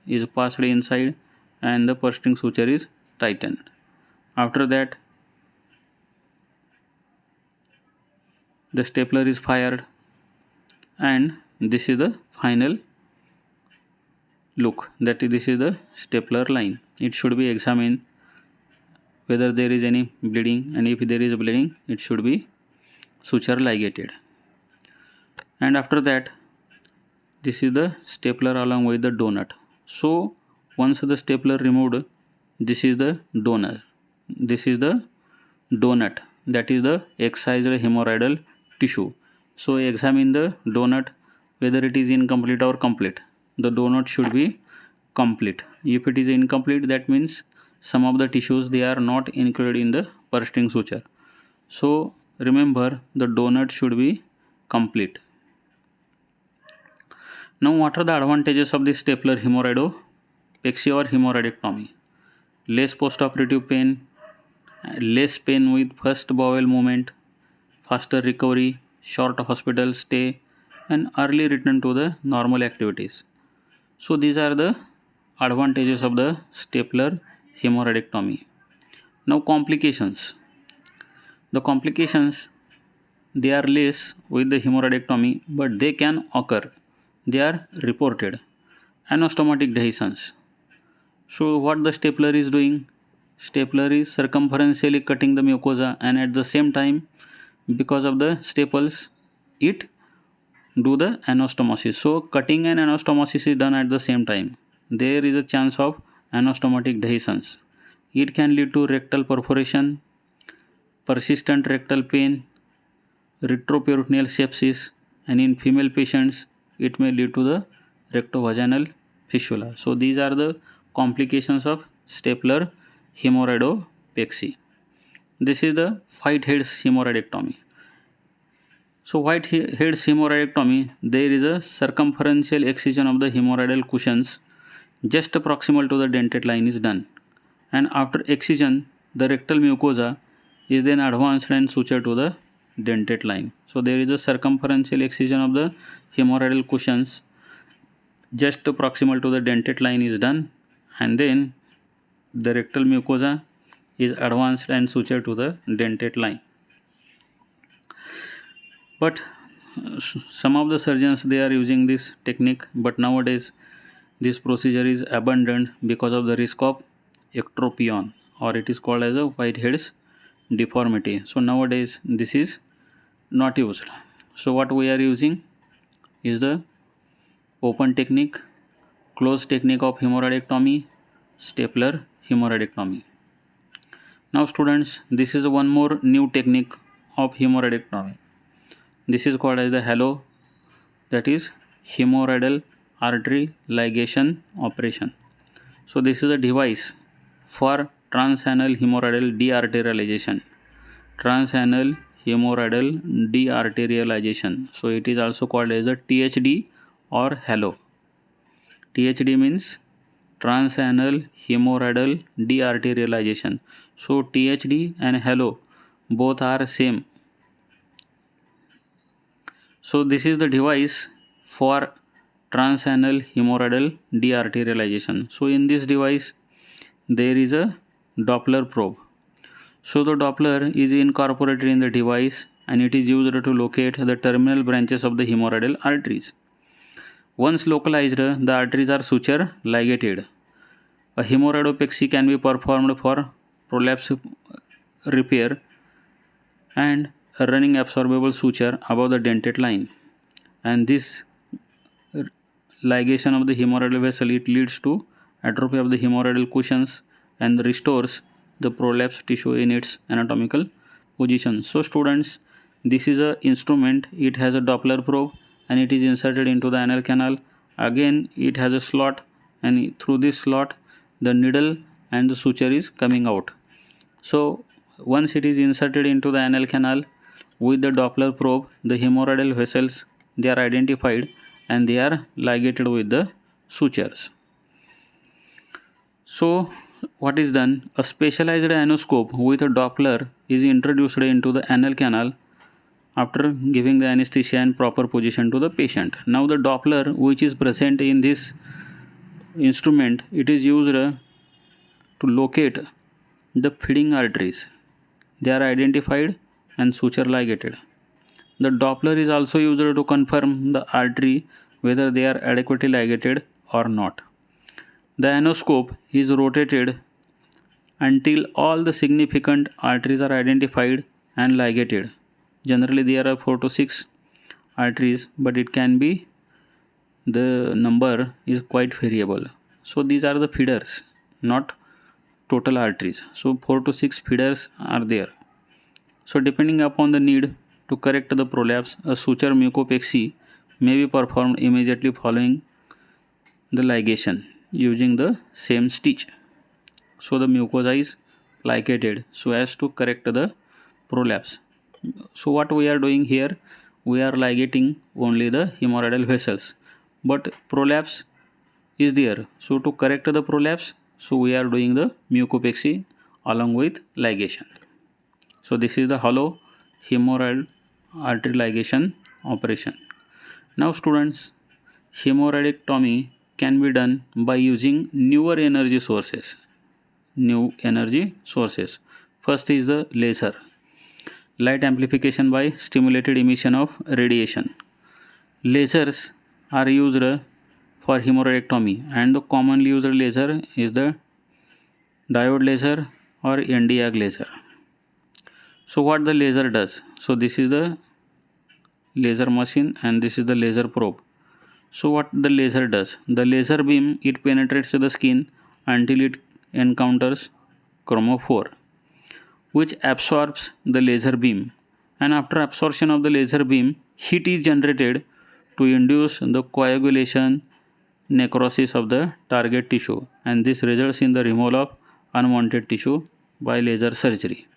is passed inside and the purse string suture is tightened. After that the stapler is fired, and this is the final look, that is, this is the stapler line. It should be examined whether there is any bleeding, and if there is bleeding it should be suture ligated. And after that this is the stapler along with the donut. So once the stapler removed, this is the donor, this is the donut, that is the excised hemorrhoidal tissue. So examine the donut whether it is incomplete or complete. The donut should be complete. If it is incomplete, that means some of the tissues, they are not included in the purse string suture. So remember, the donut should be complete. Now what are the advantages of the stapler hemorrhoidopexy or hemorrhoidectomy? Less postoperative pain, less pain with first bowel movement, faster recovery, short hospital stay, and early return to the normal activities. So these are the advantages of the stapler hemorrhoidectomy. Now complications. The complications, they are less with the hemorrhoidectomy, but they can occur. They are reported. Anastomotic dehiscence. So what the stapler is doing? Stapler is circumferentially cutting the mucosa, and at the same time, because of the staples, it do the anastomosis. So cutting and anastomosis is done at the same time. There is a chance of anastomotic dehiscence. It can lead to rectal perforation, persistent rectal pain, retroperitoneal sepsis, and in female patients it may lead to the rectovaginal fistula. So these are the complications of stapler hemorrhoidopexy. This is the Whitehead's hemorrhoidectomy. So Whitehead's hemorrhoidectomy, there is a circumferential excision of the hemorrhoidal cushions just proximal to the dentate line is done, and after excision the rectal mucosa is then advanced and sutured to the dentate line. So there is a circumferential excision of the hemorrhoidal cushions just proximal to the dentate line is done, and then the rectal mucosa is advanced and sutured to the dentate line. But some of the surgeons, they are using this technique, but nowadays this procedure is abandoned because of the risk of ectropion, or it is called as a Whitehead's deformity. So nowadays this is not used. So what we are using is the open technique, closed technique of hemorrhoidectomy, stapler hemorrhoidectomy. Now students, this is one more new technique of hemorrhoidectomy. This is called as the HALO, that is hemorrhoidal artery ligation operation. So this is a device for transanal hemorrhoidal dearterialization. Transanal hemorrhoidal dearterialization. So it is also called as a THD or HALO. THD means transanal hemorrhoidal dearterialization. So THD and HALO both are same. So this is the device for transanal hemorrhoidal dearterialization. So in this device there is a Doppler probe. So the Doppler is incorporated in the device, and it is used to locate the terminal branches of the hemorrhoidal arteries. Once localized, the arteries are suture ligated. A hemorrhoidopexy can be performed for prolapse repair and a running absorbable suture above the dentate line, and this ligation of the hemorrhoidal vessel, it leads to atrophy of the hemorrhoidal cushions and restores the prolapsed tissue in its anatomical position. So students, this is a instrument. It has a Doppler probe and it is inserted into the anal canal. Again it has a slot, and through this slot the needle and the suture is coming out. So once it is inserted into the anal canal with the Doppler probe, the hemorrhoidal vessels, they are identified and they are ligated with the sutures. So what is done? A specialized anoscope with a Doppler is introduced into the anal canal after giving the anesthesia and proper position to the patient. Now the Doppler which is present in this instrument, it is used to locate the feeding arteries. They are identified and suture ligated. The Doppler is also used to confirm the artery whether they are adequately ligated or not. The anoscope is rotated until all the significant arteries are identified and ligated. Generally there are 4 to 6 arteries, but it can be, the number is quite variable. So these are the feeders, not total arteries. So 4 to 6 feeders are there. So depending upon the need to correct the prolapse, a suture mucopexy may be performed immediately following the ligation using the same stitch. So the mucosa is ligated so as to correct the prolapse. So what we are doing here, we are ligating only the hemorrhoidal vessels, but prolapse is there. So to correct the prolapse, so we are doing the mucopexy along with ligation. So this is the hollow hemorrhoid artery ligation operation. Now students, hemorrhoidectomy can be done by using newer energy sources. New energy sources. First is the laser. Light amplification by stimulated emission of radiation. Lasers are used for hemorrhoidectomy, and the commonly used laser is the diode laser or Nd:YAG laser. So what the laser does? So this is the laser machine and this is the laser probe. So what the laser does? The laser beam, it penetrates the skin until it encounters chromophore, which absorbs the laser beam, and after absorption of the laser beam, heat is generated to induce the coagulation necrosis of the target tissue, and this results in the removal of unwanted tissue by laser surgery.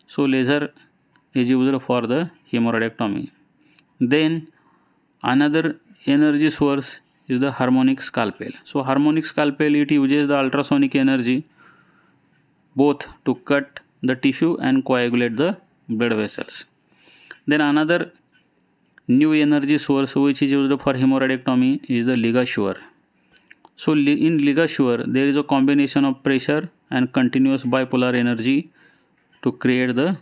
So laser is used for the hemorrhoidectomy. Then another energy source is the harmonic scalpel. So harmonic scalpel, it uses the ultrasonic energy both to cut the tissue and coagulate the blood vessels. Then another new energy source which is used for hemorrhoidectomy is the ligature. So in ligature there is a combination of pressure and continuous bipolar energy to create the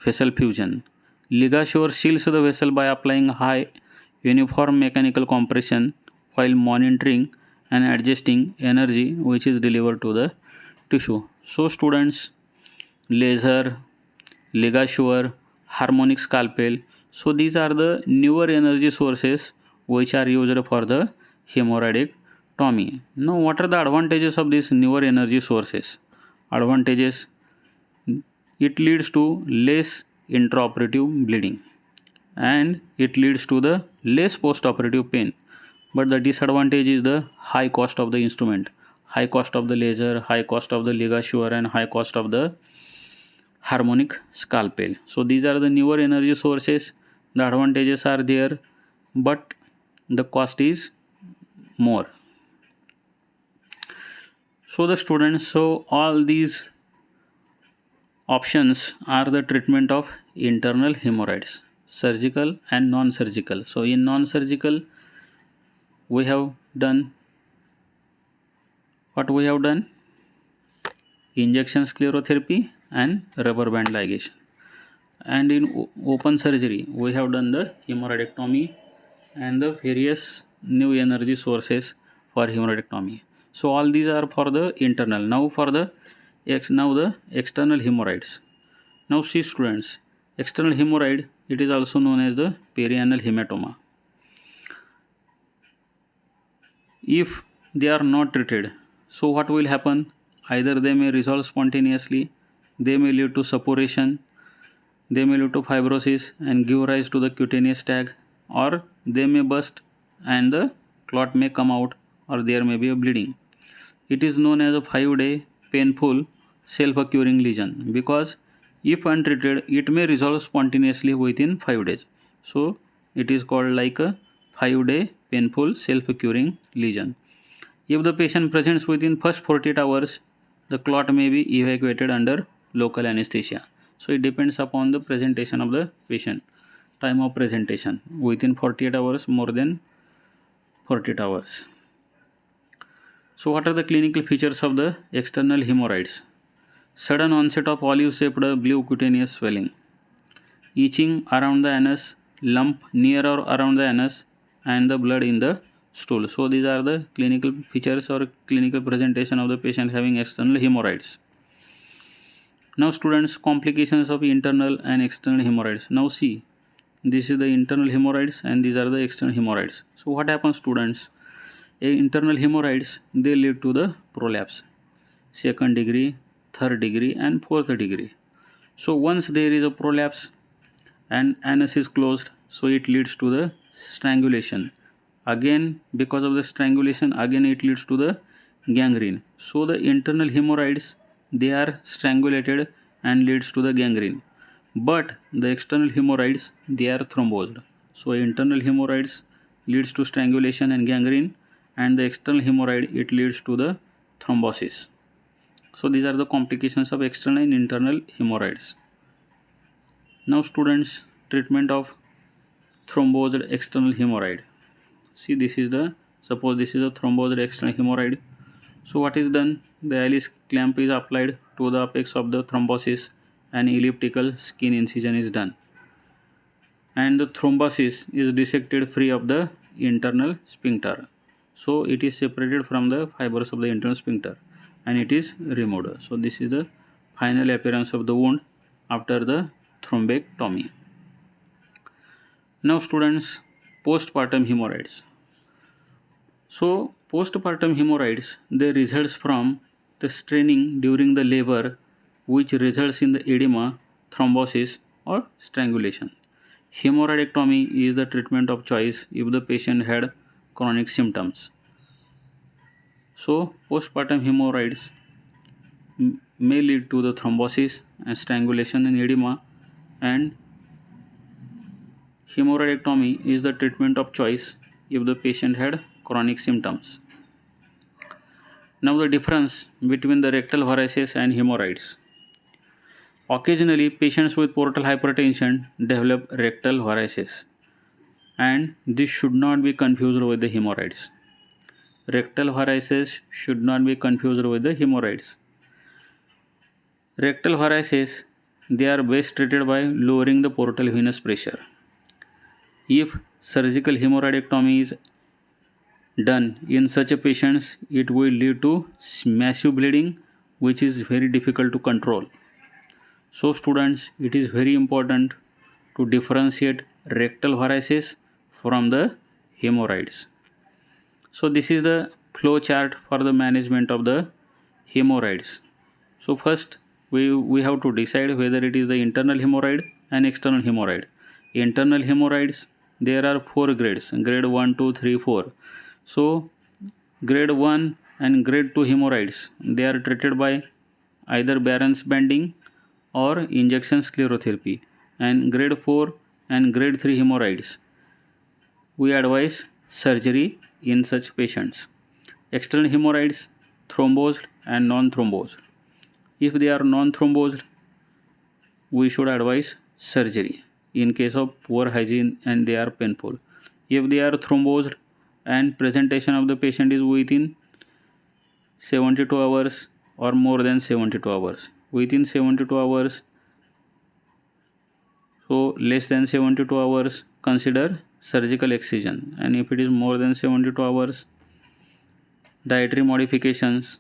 vessel fusion. Ligature shields the vessel by applying high uniform mechanical compression while monitoring and adjusting energy which is delivered to the tissue. So students, laser, ligature, harmonic scalpel, so these are the newer energy sources which are used for the hemorrhoidectomy. Now what are the advantages of these newer energy sources? Advantages: it leads to less intraoperative bleeding and it leads to the less post-operative pain. But the disadvantage is the high cost of the instrument, high cost of the laser, high cost of the ligature, and high cost of the harmonic scalpel. So these are the newer energy sources. The advantages are there, but the cost is more. So the students, so all these options are the treatment of internal hemorrhoids, surgical and non-surgical. So in non-surgical, we have done what we have done: injection sclerotherapy and rubber band ligation. And in open surgery, we have done the hemorrhoidectomy and the various new energy sources for hemorrhoidectomy. So all these are for the internal. Now for the external hemorrhoids. Now see students, external hemorrhoid, it is also known as the perianal hematoma. If they are not treated, so what will happen? Either they may resolve spontaneously, they may lead to suppuration, they may lead to fibrosis and give rise to the cutaneous tag, or they may burst and the clot may come out, or there may be a bleeding. It is known as a 5-day painful self-occurring lesion because if untreated, it may resolve spontaneously within 5 days. So it is called like a 5-day painful self-occurring lesion. If the patient presents within first 48 hours, the clot may be evacuated under local anesthesia. So it depends upon the presentation of the patient. Time of presentation within 48 hours, more than 48 hours. So what are the clinical features of the external hemorrhoids? Sudden onset of olive-shaped blue cutaneous swelling, itching around the anus, lump near or around the anus, and the blood in the stool. So these are the clinical features or clinical presentation of the patient having external hemorrhoids. Now students, complications of internal and external hemorrhoids. Now see, this is the internal hemorrhoids and these are the external hemorrhoids. So what happens students? Internal hemorrhoids, they lead to the prolapse, 2nd degree, 3rd degree and 4th degree. So once there is a prolapse and anus is closed, so it leads to the strangulation. Again, because of the strangulation, again it leads to the gangrene. So the internal hemorrhoids, they are strangulated and leads to the gangrene. But the external hemorrhoids, they are thrombosed. So internal hemorrhoids leads to strangulation and gangrene, and the external hemorrhoid, it leads to the thrombosis. So these are the complications of external and internal hemorrhoids. Now students, treatment of thrombosed external hemorrhoid. See, suppose this is a thrombosed external hemorrhoid. So what is done? The Alice clamp is applied to the apex of the thrombosis and elliptical skin incision is done. And the thrombosis is dissected free of the internal sphincter. So it is separated from the fibers of the internal sphincter and it is removed. So this is the final appearance of the wound after the thrombectomy. Now students, postpartum hemorrhoids. So postpartum hemorrhoids, they results from the straining during the labor which results in the edema, thrombosis or strangulation. Hemorrhoidectomy is the treatment of choice if the patient had chronic symptoms. So postpartum hemorrhoids may lead to the thrombosis and strangulation and edema, and hemorrhoidectomy is the treatment of choice if the patient had chronic symptoms. Now the difference between the rectal varices and hemorrhoids. Occasionally, patients with portal hypertension develop rectal varices, and this should not be confused with the hemorrhoids. Rectal varices should not be confused with the hemorrhoids. Rectal varices, they are best treated by lowering the portal venous pressure. If surgical hemorrhoidectomy is done in such a patients, it will lead to massive bleeding which is very difficult to control. So students, it is very important to differentiate rectal varices from the hemorrhoids. So this is the flow chart for the management of the hemorrhoids. So first we have to decide whether it is the internal hemorrhoid and external hemorrhoid. Internal hemorrhoids, there are 4 grades, grade 1, 2, 3, 4. So grade 1 and grade 2 hemorrhoids, they are treated by either Barron's banding or injection sclerotherapy, and grade 4 and grade 3 hemorrhoids, we advise surgery in such patients. External hemorrhoids, thrombosed and non-thrombosed. If they are non-thrombosed, we should advise surgery in case of poor hygiene and they are painful. If they are thrombosed and presentation of the patient is within 72 hours or more than 72 hours, within 72 hours, so less than 72 hours, consider surgical excision, and if it is more than 72 hours, dietary modifications,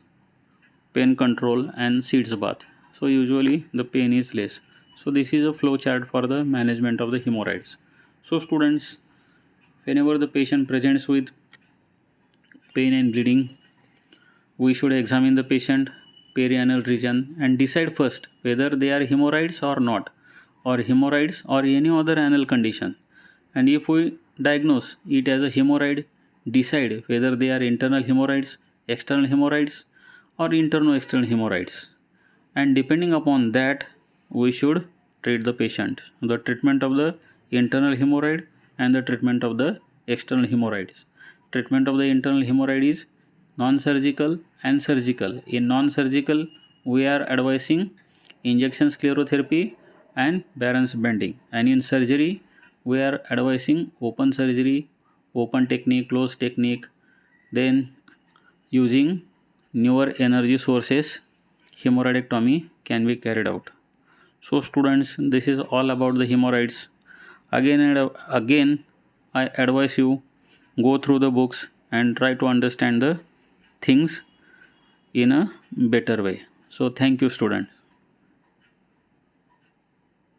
pain control, and seeds bath. So usually the pain is less. So this is a flow chart for the management of the hemorrhoids. So students, whenever the patient presents with pain and bleeding, we should examine the patient perianal region and decide first whether they are hemorrhoids or not, or hemorrhoids or any other anal condition. And if we diagnose it as a hemorrhoid, decide whether they are internal hemorrhoids, external hemorrhoids, or internal-external hemorrhoids. And depending upon that, we should treat the patient. The treatment of the internal hemorrhoid and the treatment of the external hemorrhoids. Treatment of the internal hemorrhoid is non-surgical and surgical. In non-surgical, we are advising injection sclerotherapy and Barron's bending. And in surgery, we are advising open surgery, open technique, closed technique, then using newer energy sources, hemorrhoidectomy can be carried out. So students, this is all about the hemorrhoids. Again and again, I advise you go through the books and try to understand the things in a better way. So thank you students.